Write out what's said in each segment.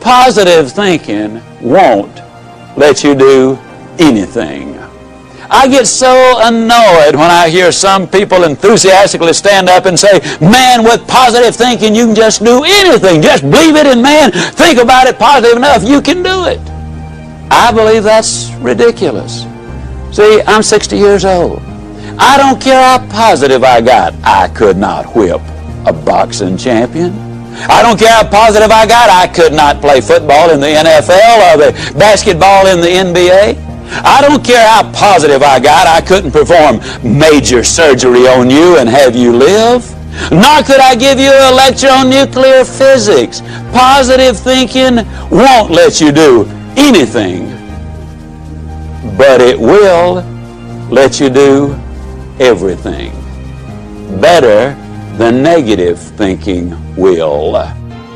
positive thinking won't let you do anything. I get so annoyed when I hear some people enthusiastically stand up and say, man, with positive thinking you can just do anything. Just believe it, and man, think about it positive enough, you can do it. I believe that's ridiculous. See, I'm 60 years old. I don't care how positive I got. I could not whip a boxing champion. I don't care how positive I got. I could not play football in the NFL or the basketball in the NBA. I don't care how positive I got. I couldn't perform major surgery on you and have you live. Nor could I give you a lecture on nuclear physics. Positive thinking won't let you do anything, but it will let you do everything. Better than negative thinking will.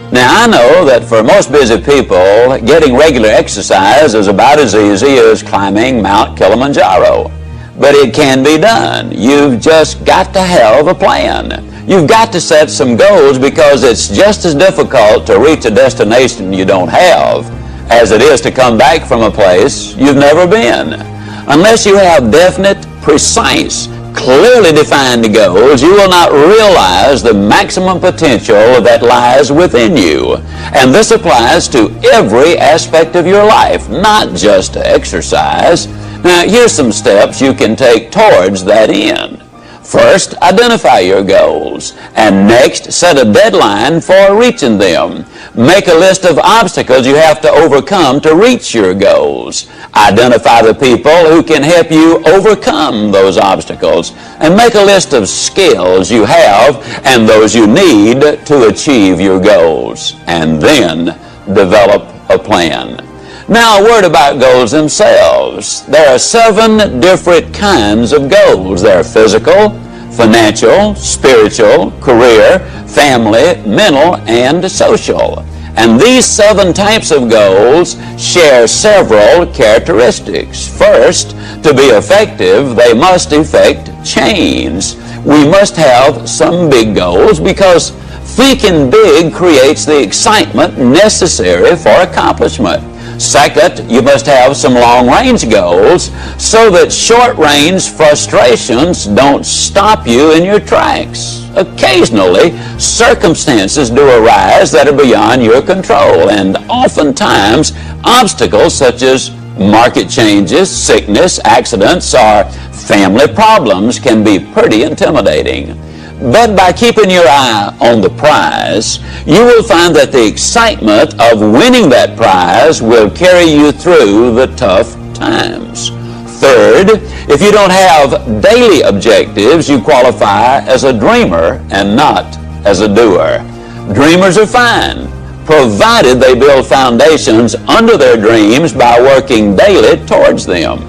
Now, I know that for most busy people, getting regular exercise is about as easy as climbing Mount Kilimanjaro. But it can be done. You've just got to have a plan. You've got to set some goals, because it's just as difficult to reach a destination you don't have as it is to come back from a place you've never been. Unless you have definite, precise, clearly defined goals, you will not realize the maximum potential that lies within you. And this applies to every aspect of your life, not just to exercise. Now, here's some steps you can take towards that end. First, identify your goals, and next, set a deadline for reaching them. Make a list of obstacles you have to overcome to reach your goals. Identify the people who can help you overcome those obstacles, and make a list of skills you have and those you need to achieve your goals, and then develop a plan. Now, a word about goals themselves. There are 7 different kinds of goals. There are physical, financial, spiritual, career, family, mental, and social. And these 7 types of goals share several characteristics. First, to be effective, they must effect change. We must have some big goals, because thinking big creates the excitement necessary for accomplishment. Second, you must have some long-range goals so that short-range frustrations don't stop you in your tracks. Occasionally, circumstances do arise that are beyond your control, and oftentimes obstacles such as market changes, sickness, accidents, or family problems can be pretty intimidating. But by keeping your eye on the prize, you will find that the excitement of winning that prize will carry you through the tough times. Third, if you don't have daily objectives, you qualify as a dreamer and not as a doer. Dreamers are fine, provided they build foundations under their dreams by working daily towards them.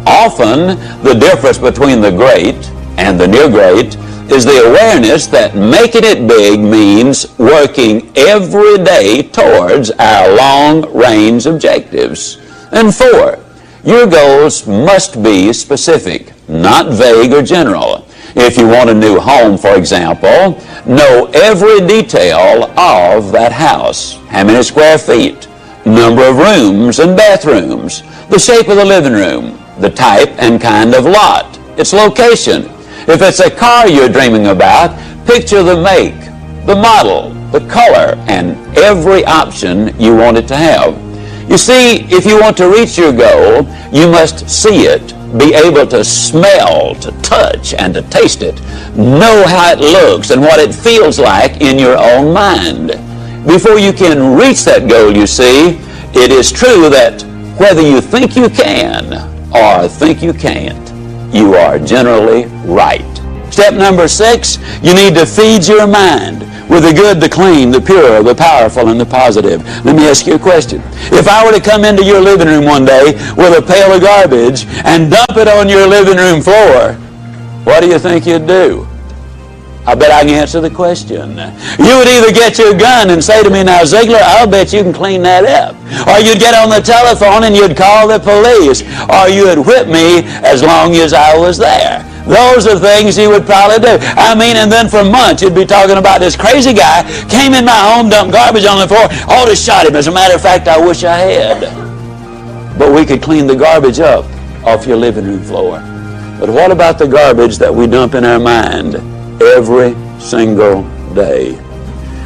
Often, the difference between the great and the near great is the awareness that making it big means working every day towards our long-range objectives. And 4, your goals must be specific, not vague or general. If you want a new home, for example, know every detail of that house. How many square feet, number of rooms and bathrooms, the shape of the living room, the type and kind of lot, its location. If it's a car you're dreaming about, picture the make, the model, the color, and every option you want it to have. You see, if you want to reach your goal, you must see it, be able to smell, to touch, and to taste it. Know how it looks and what it feels like in your own mind. Before you can reach that goal, you see, it is true that whether you think you can or think you can't, you are generally right. Step number 6, you need to feed your mind with the good, the clean, the pure, the powerful, and the positive. Let me ask you a question. If I were to come into your living room one day with a pail of garbage and dump it on your living room floor, what do you think you'd do? I bet I can answer the question. You would either get your gun and say to me, now Ziglar, I'll bet you can clean that up. Or you'd get on the telephone and you'd call the police. Or you would whip me as long as I was there. Those are things he would probably do. I mean, and then for months you'd be talking about this crazy guy came in my home, dumped garbage on the floor, ought to shot him. As a matter of fact, I wish I had. But we could clean the garbage up off your living room floor. But what about the garbage that we dump in our mind every single day?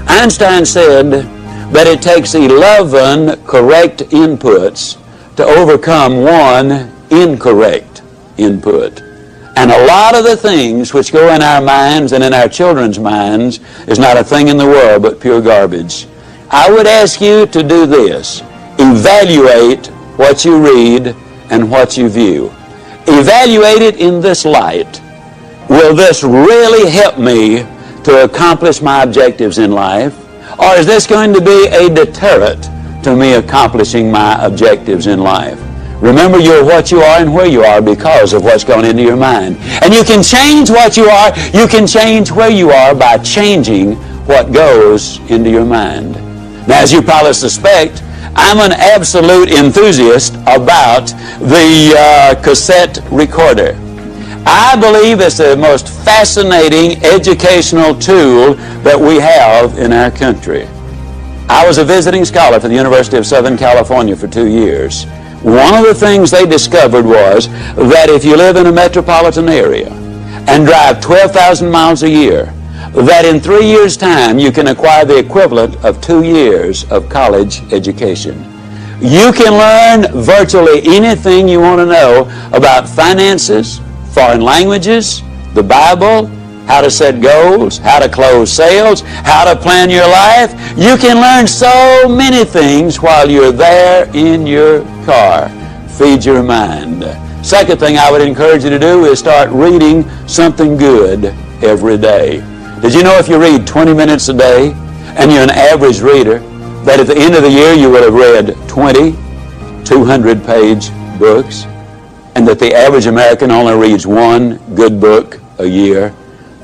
Einstein said that it takes 11 correct inputs to overcome one incorrect input. And a lot of the things which go in our minds and in our children's minds is not a thing in the world but pure garbage. I would ask you to do this. Evaluate what you read and what you view. Evaluate it in this light. Will this really help me to accomplish my objectives in life? Or is this going to be a deterrent to me accomplishing my objectives in life? Remember, you're what you are and where you are because of what's gone into your mind. And you can change what you are, you can change where you are by changing what goes into your mind. Now, as you probably suspect, I'm an absolute enthusiast about the cassette recorder. I believe it's the most fascinating educational tool that we have in our country. I was a visiting scholar for the University of Southern California for 2 years. One of the things they discovered was that if you live in a metropolitan area and drive 12,000 miles a year, that in 3 years' time you can acquire the equivalent of 2 years of college education. You can learn virtually anything you want to know about finances, foreign languages, the Bible, how to set goals, how to close sales, how to plan your life. You can learn so many things while you're there in your car. Feed your mind. Second thing I would encourage you to do is start reading something good every day. Did you know if you read 20 minutes a day and you're an average reader, that at the end of the year you will have read 20 200-page books, and that the average American only reads one good book a year?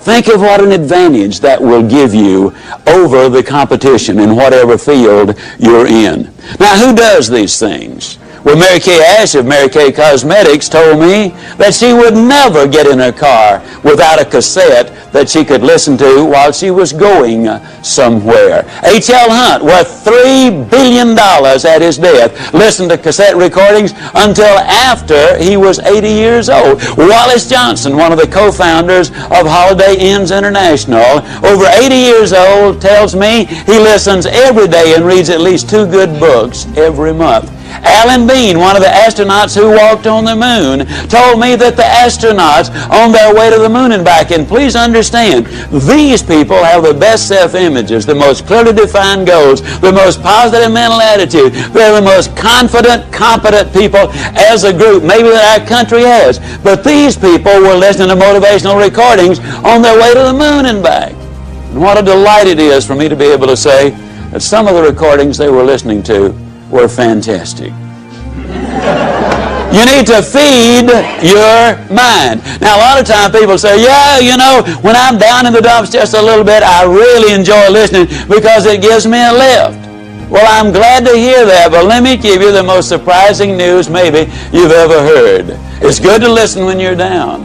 Think of what an advantage that will give you over the competition in whatever field you're in. Now, who does these things? Well, Mary Kay Ash of Mary Kay Cosmetics told me that she would never get in her car without a cassette that she could listen to while she was going somewhere. H.L. Hunt, worth $3 billion at his death, listened to cassette recordings until after he was 80 years old. Wallace Johnson, one of the co-founders of Holiday Inns International, over 80 years old, tells me he listens every day and reads at least 2 good books every month. Alan Bean, one of the astronauts who walked on the moon, told me that the astronauts on their way to the moon and back, and please understand, these people have the best self-images, the most clearly defined goals, the most positive mental attitude. They're the most confident, competent people as a group maybe that our country has. But these people were listening to motivational recordings on their way to the moon and back. And what a delight it is for me to be able to say that some of the recordings they were listening to were fantastic. You need to feed your mind. Now, a lot of times people say, yeah, you know, when I'm down in the dumps just a little bit, I really enjoy listening because it gives me a lift. Well, I'm glad to hear that, but let me give you the most surprising news maybe you've ever heard. It's good to listen when you're down.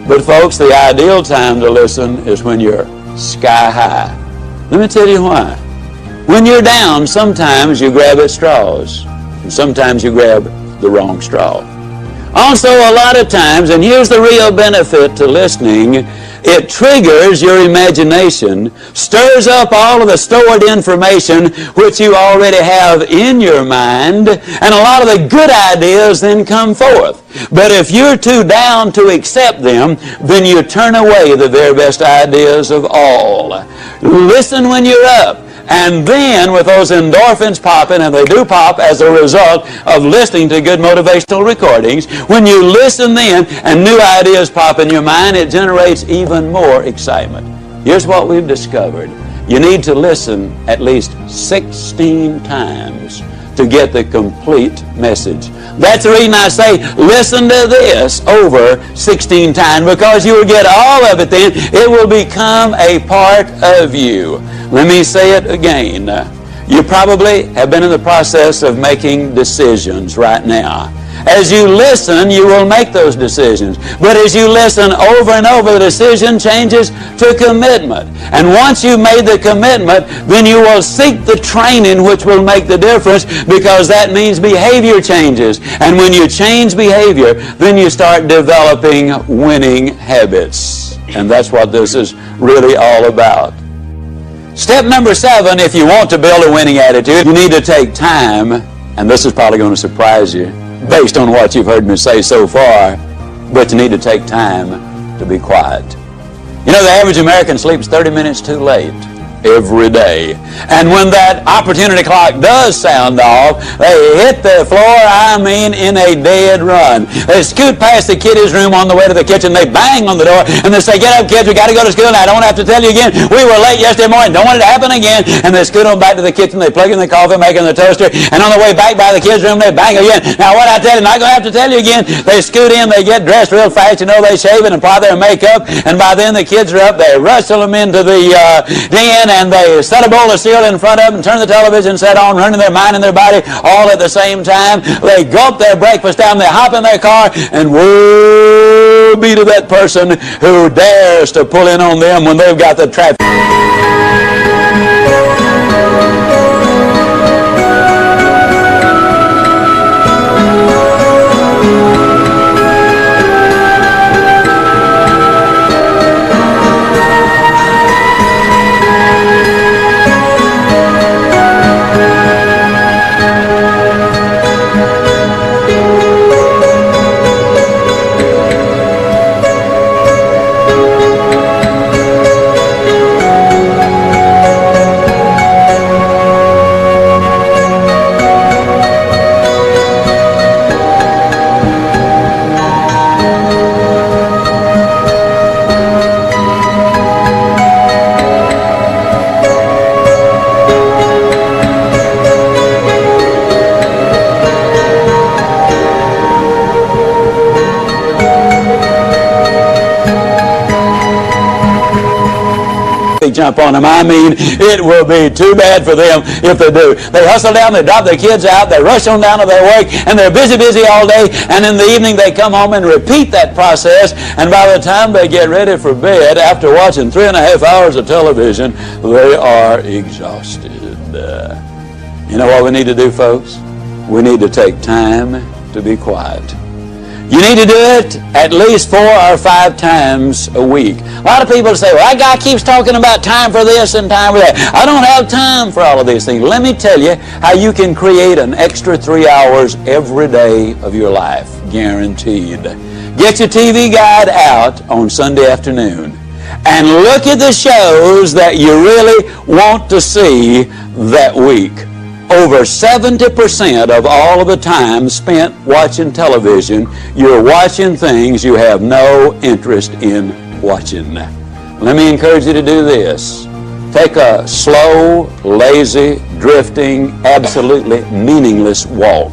But folks, the ideal time to listen is when you're sky high. Let me tell you why. When you're down, sometimes you grab at straws, and sometimes you grab the wrong straw. Also, a lot of times, and here's the real benefit to listening, it triggers your imagination, stirs up all of the stored information which you already have in your mind, and a lot of the good ideas then come forth. But if you're too down to accept them, then you turn away the very best ideas of all. Listen when you're up. And then with those endorphins popping, and they do pop as a result of listening to good motivational recordings, when you listen then and new ideas pop in your mind, it generates even more excitement. Here's what we've discovered. You need to listen at least 16 times to get the complete message. That's the reason I say listen to this over 16 times, because you will get all of it then. It will become a part of you. Let me say it again. You probably have been in the process of making decisions right now. As you listen, you will make those decisions. But as you listen over and over, the decision changes to commitment. And once you've made the commitment, then you will seek the training which will make the difference, because that means behavior changes. And when you change behavior, then you start developing winning habits. And that's what this is really all about. Step number 7, if you want to build a winning attitude, you need to take time, and this is probably going to surprise you based on what you've heard me say so far, but you need to take time to be quiet. You know, the average American sleeps 30 minutes too late every day. And when that opportunity clock does sound off, they hit the floor, in a dead run. They scoot past the kiddies' room on the way to the kitchen, they bang on the door, and they say, "Get up, kids, we got to go to school now. I don't have to tell you again. We were late yesterday morning. Don't want it to happen again." And they scoot on back to the kitchen, they plug in the coffee maker and the toaster, and on the way back by the kids' room, they bang again. "Now what I tell you, not going to have to tell you again." They scoot in, they get dressed real fast, they shave it and apply their makeup, and by then the kids are up, they rustle them into the den, and they set a bowl of cereal in front of them, turn the television set on, running their mind and their body all at the same time. They gulp their breakfast down, they hop in their car, and woe be to that person who dares to pull in on them when they've got the traffic. Jump on them. It will be too bad for them if they do. They hustle down, they drop their kids out, they rush on down to their work, and they're busy all day, and in the evening they come home and repeat that process, and by the time they get ready for bed, after watching 3.5 hours of television, they are exhausted. You know what we need to do, folks? We need to take time to be quiet. You need to do it at least 4 or 5 times a week. A lot of people say, "Well, that guy keeps talking about time for this and time for that. I don't have time for all of these things." Let me tell you how you can create an extra 3 hours every day of your life, guaranteed. Get your TV guide out on Sunday afternoon and look at the shows that you really want to see that week. Over 70% of all of the time spent watching television, you're watching things you have no interest in watching. Let me encourage you to do this. Take a slow, lazy, drifting, absolutely meaningless walk.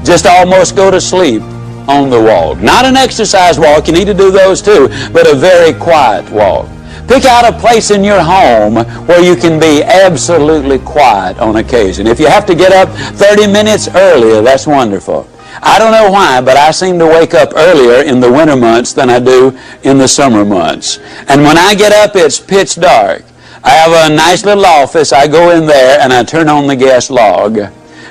Just almost go to sleep on the walk. Not an exercise walk, you need to do those too, but a very quiet walk. Pick out a place in your home where you can be absolutely quiet on occasion. If you have to get up 30 minutes earlier, that's wonderful. I don't know why, but I seem to wake up earlier in the winter months than I do in the summer months. And when I get up, it's pitch dark. I have a nice little office. I go in there and I turn on the gas log.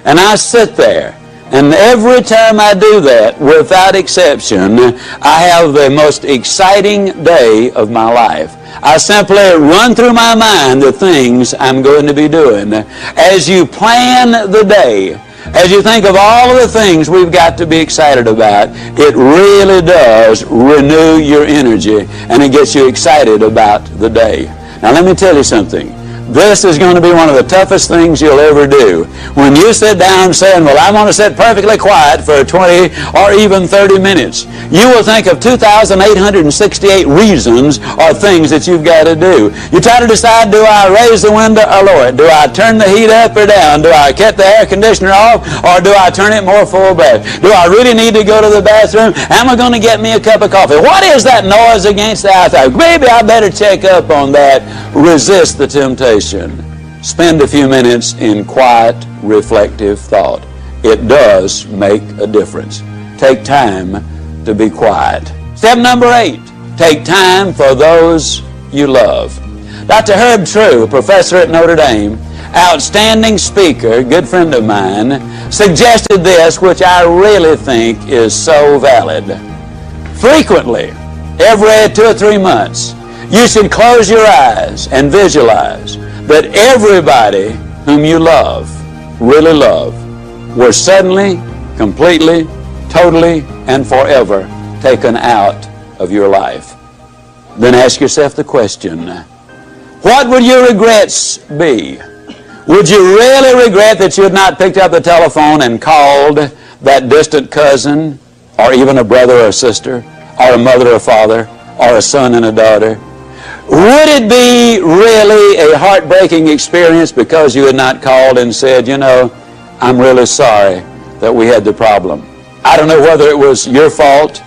And I sit there. And every time I do that, without exception, I have the most exciting day of my life. I simply run through my mind the things I'm going to be doing. As you plan the day, as you think of all of the things we've got to be excited about, it really does renew your energy and it gets you excited about the day. Now let me tell you something. This is going to be one of the toughest things you'll ever do. When you sit down saying, "Well, I'm going to sit perfectly quiet for 20 or even 30 minutes, you will think of 2,868 reasons or things that you've got to do. You try to decide, do I raise the window or lower it? Do I turn the heat up or down? Do I cut the air conditioner off or do I turn it more full blast? Do I really need to go to the bathroom? Am I going to get me a cup of coffee? What is that noise against the outside? Maybe I better check up on that." Resist the temptation. spend a few minutes in quiet, reflective thought. It does make a difference. Take time to be quiet. Step number 8, take time for those you love. Dr. Herb True, professor at Notre Dame, outstanding speaker, good friend of mine, suggested this, which I really think is so valid. Frequently, every 2 or 3 months, you should close your eyes and visualize that everybody whom you love, really love, were suddenly, completely, totally, and forever taken out of your life. Then ask yourself the question, what would your regrets be? Would you really regret that you had not picked up the telephone and called that distant cousin, or even a brother or a sister, or a mother or father, or a son and a daughter? Would it be really a heartbreaking experience because you had not called and said, you know, I'm really sorry that we had the problem. I don't know whether it was your fault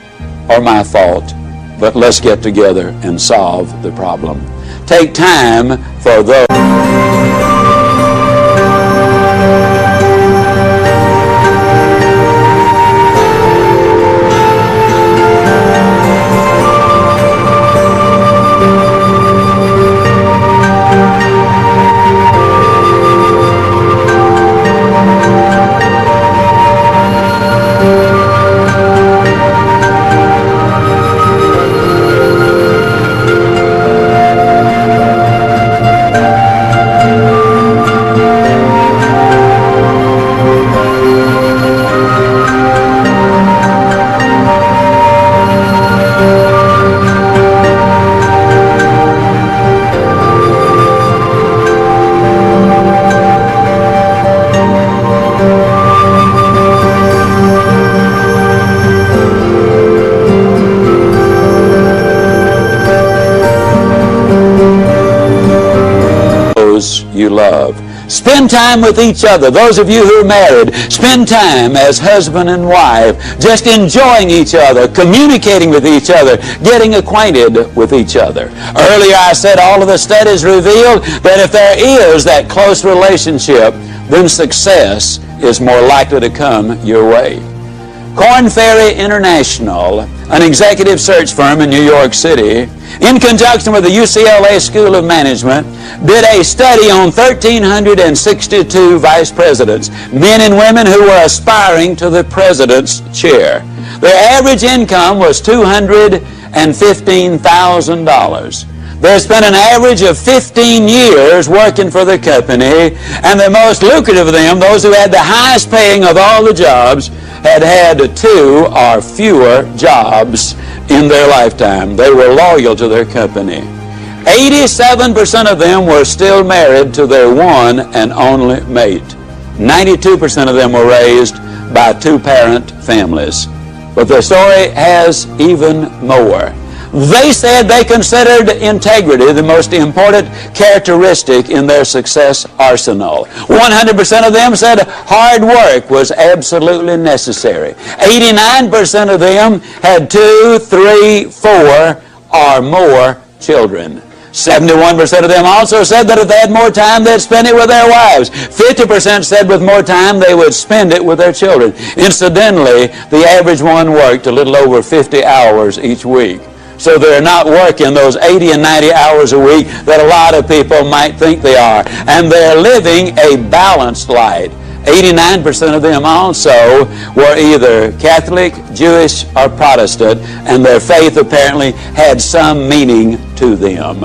or my fault, but let's get together and solve the problem. Take time for those. You love. Spend time with each other. Those of you who are married, spend time as husband and wife, just enjoying each other, communicating with each other, getting acquainted with each other. Earlier I said all of the studies revealed that if there is that close relationship, then success is more likely to come your way. Korn Ferry International, an executive search firm in New York City, in conjunction with the UCLA School of Management, did a study on 1,362 vice presidents, men and women who were aspiring to the president's chair. Their average income was $215,000. They spent an average of 15 years working for the company, and the most lucrative of them, those who had the highest paying of all the jobs, had had 2 or fewer jobs in their lifetime. They were loyal to their company. 87% of them were still married to their one and only mate. 92% of them were raised by 2-parent families. But the story has even more. They said they considered integrity the most important characteristic in their success arsenal. 100% of them said hard work was absolutely necessary. 89% of them had 2, 3, 4, or more children. 71% of them also said that if they had more time, they'd spend it with their wives. 50% said with more time, they would spend it with their children. Incidentally, the average one worked a little over 50 hours each week. So they're not working those 80 and 90 hours a week that a lot of people might think they are. And they're living a balanced life. 89% of them also were either Catholic, Jewish, or Protestant, and their faith apparently had some meaning to them.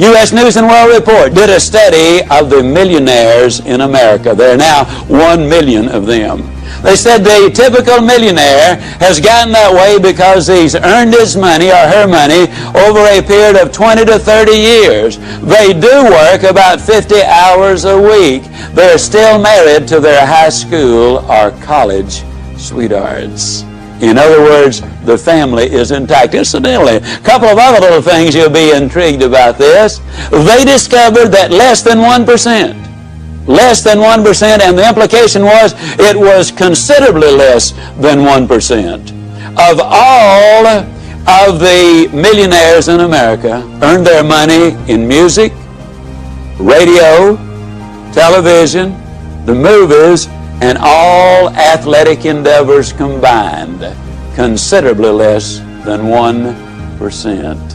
U.S. News and World Report did a study of the millionaires in America. There are now 1 million of them. They said the typical millionaire has gotten that way because he's earned his money or her money over a period of 20 to 30 years. They do work about 50 hours a week. They're still married to their high school or college sweethearts. In other words, the family is intact. Incidentally, a couple of other little things you'll be intrigued about this. They discovered that less than 1%, and the implication was it was considerably less than 1%, of all of the millionaires in America earned their money in music, radio, television, the movies, and all athletic endeavors combined, considerably less than 1%.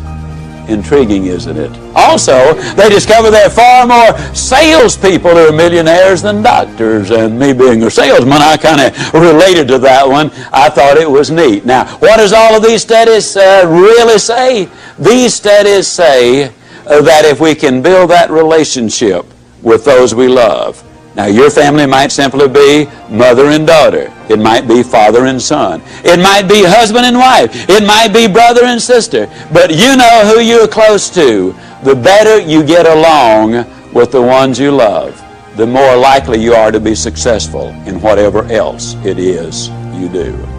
Intriguing, isn't it? Also, they discover there are far more salespeople who are millionaires than doctors. And me being a salesman, I kind of related to that one. I thought it was neat. Now, what does all of these studies really say? These studies say that if we can build that relationship with those we love. Now, your family might simply be mother and daughter. It might be father and son. It might be husband and wife. It might be brother and sister. But you know who you're close to. The better you get along with the ones you love, the more likely you are to be successful in whatever else it is you do.